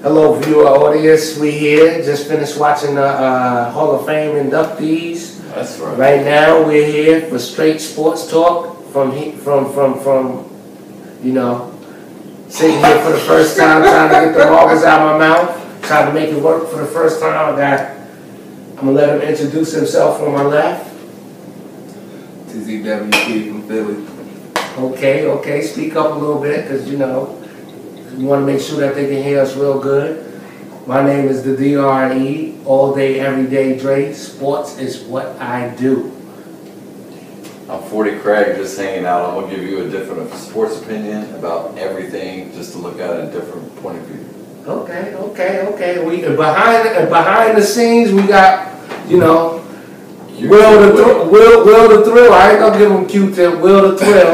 Hello, viewer audience. We here. Just finished watching the Hall of Fame inductees. That's right. Right now, we're here for straight sports talk. From you know, sitting here for the first time, trying to get the marbles out of my mouth, trying to make it work for the first time. I'm gonna let him introduce himself on my left. TZWP from Philly. Okay. Speak up a little bit, because you know. We want to make sure that they can hear us real good. My name is the DRE, all day, every day Dre. Sports is what I do. I'm 40 Craig, just hanging out. I'm going to give you a different sports opinion about everything, just to look at a different point of view. Okay. We behind the scenes, we got, you know, Will the Thrill. I ain't gonna give him Q-tip. Will the Thrill.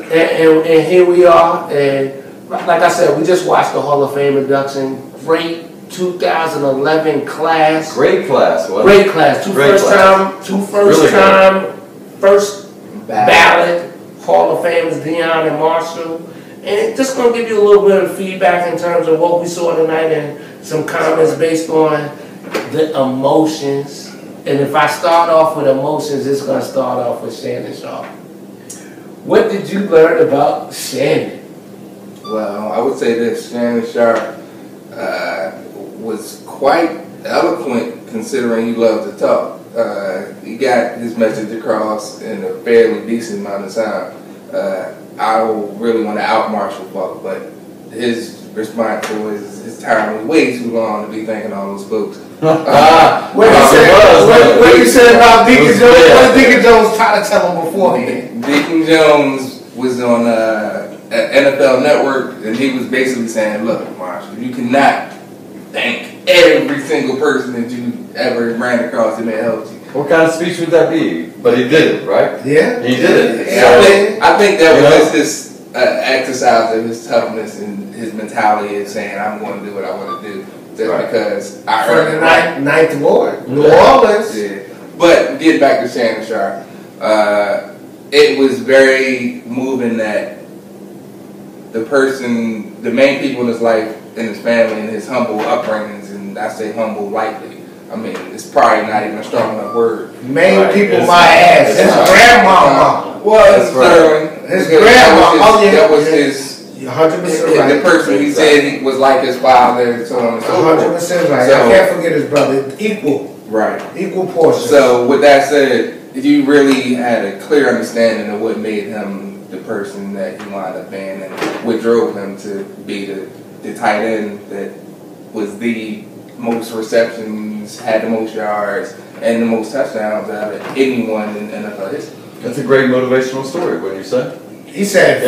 and here we are. And like I said, we just watched the Hall of Fame induction. Great 2011 class. Great class. What? Great class. Two first ballot Hall of Famers, Dion and Marshall. And just going to give you a little bit of feedback in terms of what we saw tonight and some comments based on the emotions. And if I start off with emotions, it's going to start off with Shannon Sharpe. What did you learn about Shannon? Well, I would say this: Shannon Sharpe was quite eloquent, considering he loved to talk. He got his message across in a fairly decent amount of time. I don't really want to out-Marshall Falk, but his response was his time was way too long to be thanking all those folks. What you said about Deacon Jones? What did Deacon Jones try to tell him beforehand? Deacon Jones was on NFL Network, and he was basically saying, "Look, Marshall, you cannot thank every single person that you ever ran across that may have helped you." What kind of speech would that be? But he did it, right? Yeah. He did it. Yeah, I think that was his exercise of his toughness and his mentality of saying, "I'm going to do what I want to do." Just because I heard the ninth ward, New Orleans. Yeah. But get back to Shannon Sharpe. It was very moving that the main people in his life, in his family, and his humble upbringings, and I say humble lightly. I mean, it's probably not even a strong enough word. Main people, my ass. His grandmama. Well, his grandma. That was his. 100% right. The person he said he was like his father, so on and so forth. 100% right. So, I can't forget his brother. Equal. Right. Equal portion. So with that said, you really had a clear understanding of what made him the person that he wound up being, and what drove him to be the tight end that was the most receptions, had the most yards, and the most touchdowns out of anyone in NFL history. That's a great motivational story, wouldn't you say? He said,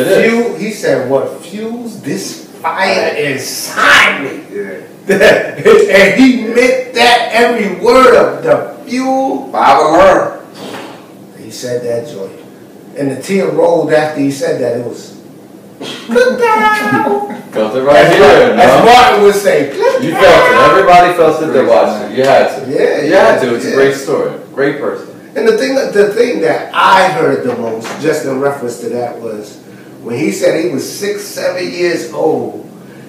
he said, what fuels this fire inside me? Yeah. And he meant that every word of the fuel. Father learn. He said that, Joy. And the tear rolled after he said that. It was, good down. Felt it right here. As Martin would say, you felt it. Everybody felt it. They watched it. You had to. Yeah, you had to. It's a great story. Great person. And the thing that I heard the most, just in reference to that, was when he said he was 6, 7 years old,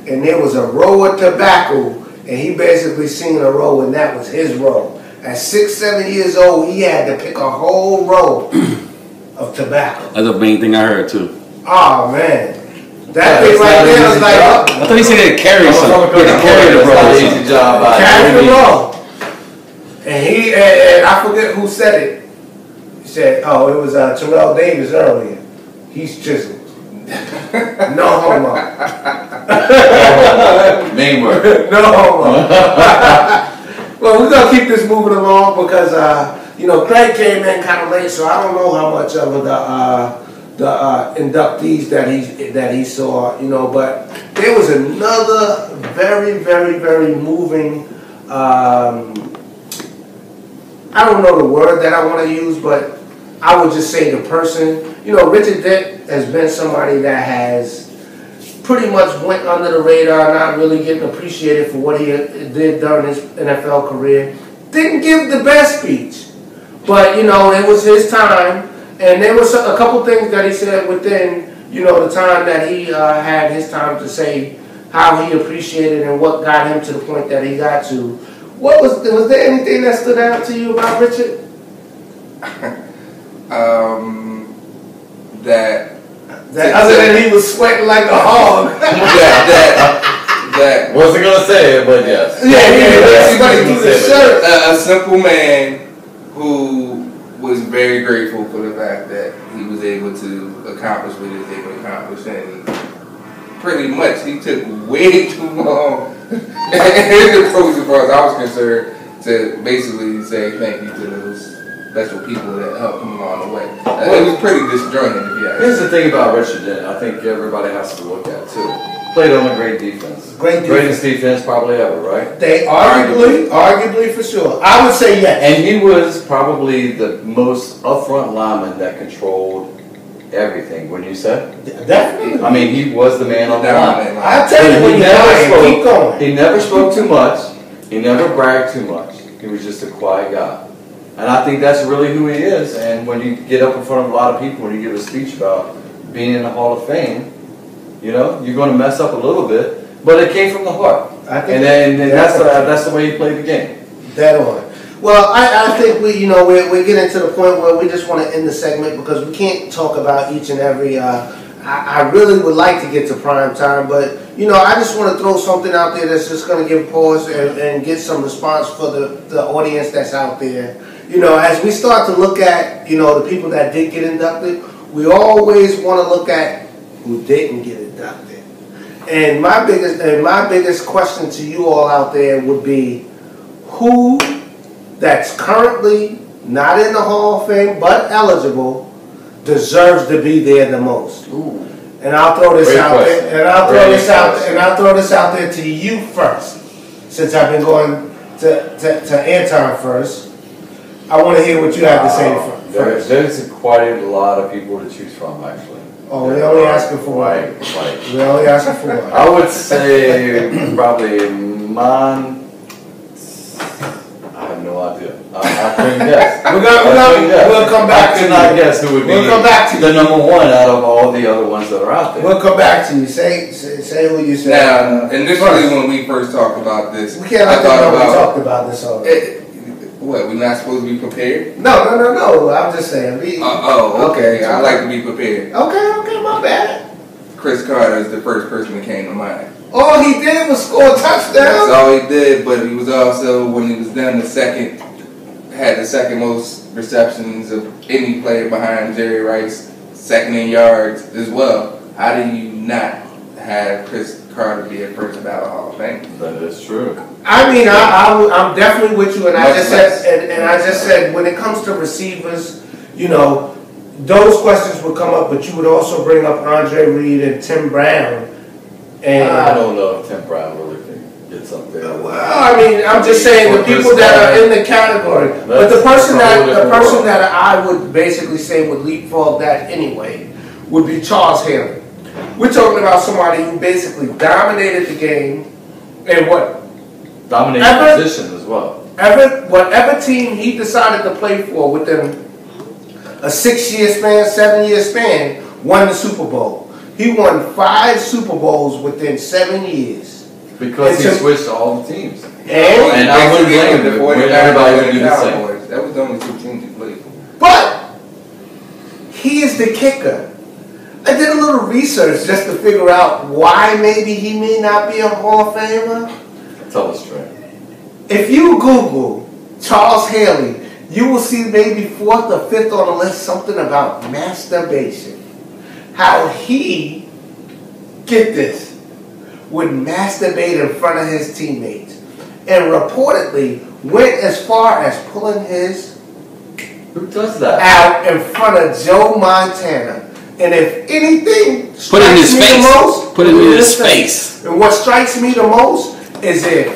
and there was a row of tobacco, and he basically seen a row, and that was his row. At 6, 7 years old, he had to pick a whole row of tobacco. That's the main thing I heard too. Oh man, that thing right there was like. I thought he said he carry something. Carry the row. Easy job. Carry the row. And I forget who said it. He said, "Oh, it was Terrell Davis earlier. He's chiseled. No homo." Main word. No homo. Well, we're gonna keep this moving along because you know, Craig came in kind of late, so I don't know how much of the inductees that he saw. You know, but there was another very moving. I don't know the word that I want to use, but I would just say the person. You know, Richard Dick has been somebody that has pretty much went under the radar, not really getting appreciated for what he did during his NFL career. Didn't give the best speech, but you know, it was his time, and there was a couple things that he said within, you know, the time that he had his time to say how he appreciated and what got him to the point that he got to. Was there anything that stood out to you about Richard? That other than he was sweating like a hog. that wasn't gonna say it, but yes. A simple man who was very grateful for the fact that he was able to accomplish what he was able to accomplish, and pretty much he took way too long in the process, as far as I was concerned, to basically say thank you to those special people that helped him along the way. It was pretty disjointed, if you ask me. Here's the thing about Richard that I think everybody has to look at too. Played on a great defense. Greatest defense probably ever, right? They arguably for sure. I would say yes. And he was probably the most upfront lineman that controlled everything, wouldn't you say? Definitely. I mean, he was the man on the line. I'll tell you when keep going. He never spoke too much. He never bragged too much. He was just a quiet guy. And I think that's really who he is. And when you get up in front of a lot of people and you give a speech about being in the Hall of Fame, you know, you're going to mess up a little bit. But it came from the heart. And that's the way he played the game. Dead on. Well, I think we're getting to the point where we just want to end the segment because we can't talk about each and every. I really would like to get to prime time, but I just want to throw something out there that's just going to give pause and get some response for the audience that's out there. As we start to look at the people that did get inducted, we always want to look at who didn't get inducted. And my biggest question to you all out there would be who that's currently not in the Hall of Fame but eligible deserves to be there the most. Ooh. And I'll throw this out there. And I'll throw this out there to you first, since I've been going to Anton first. I want to hear what you have to say first. There's quite a lot of people to choose from, actually. Oh, we're only asking for one. We're only asking for one. I would say probably mine. I have no idea. I couldn't guess. We'll come back to you. I cannot guess who would be the number one out of all the other ones that are out there. We'll come back to you. Say who you say. Now, initially when we first talked about this, we can't let them know we talked about this already. What, we're not supposed to be prepared? No. I'm just saying. Okay. I like to be prepared. Okay, my bad. Chris Carter is the first person that came to mind. All he did was score a touchdown. That's all he did, but he was also, when he was done, had the second most receptions of any player behind Jerry Rice, second in yards as well. How do you not have Chris Carter be a first ballot Hall of Fame? That is true. I mean, I'm definitely with you, and I just said when it comes to receivers, those questions would come up, but you would also bring up Andre Reed and Tim Brown. And I don't know if Tim Brown really gets up there. Well, I mean, I'm just saying the people that are in the category. But the person that I would basically say would leapfrog that anyway would be Charles Haley. We're talking about somebody who basically dominated the game and dominated position as well. Whatever team he decided to play for within a 6-year span, 7-year span, won the Super Bowl. He won 5 Super Bowls within 7 years. Because he switched all the teams. And I wouldn't blame him when everybody would do the same. That was the only 2 teams he played for. But he is the kicker. I did a little research just to figure out why maybe he may not be a Hall of Famer. Tell us straight. If you Google Charles Haley, you will see maybe 4th or 5th on the list something about masturbation. How he, get this, would masturbate in front of his teammates. And reportedly went as far as pulling his Who does that? Out in front of Joe Montana. And if anything put it in his face. Put it in his face. And what strikes me the most is if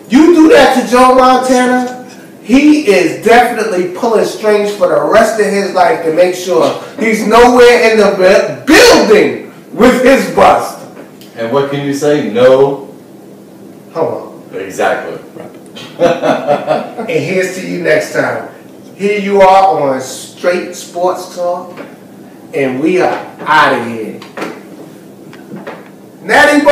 you do that to Joe Montana, he is definitely pulling strings for the rest of his life to make sure he's nowhere in the building with his bust. And what can you say? No. Hold on. Exactly. And here's to you next time. Here you are on Straight Sports Talk, and we are out of here. Natty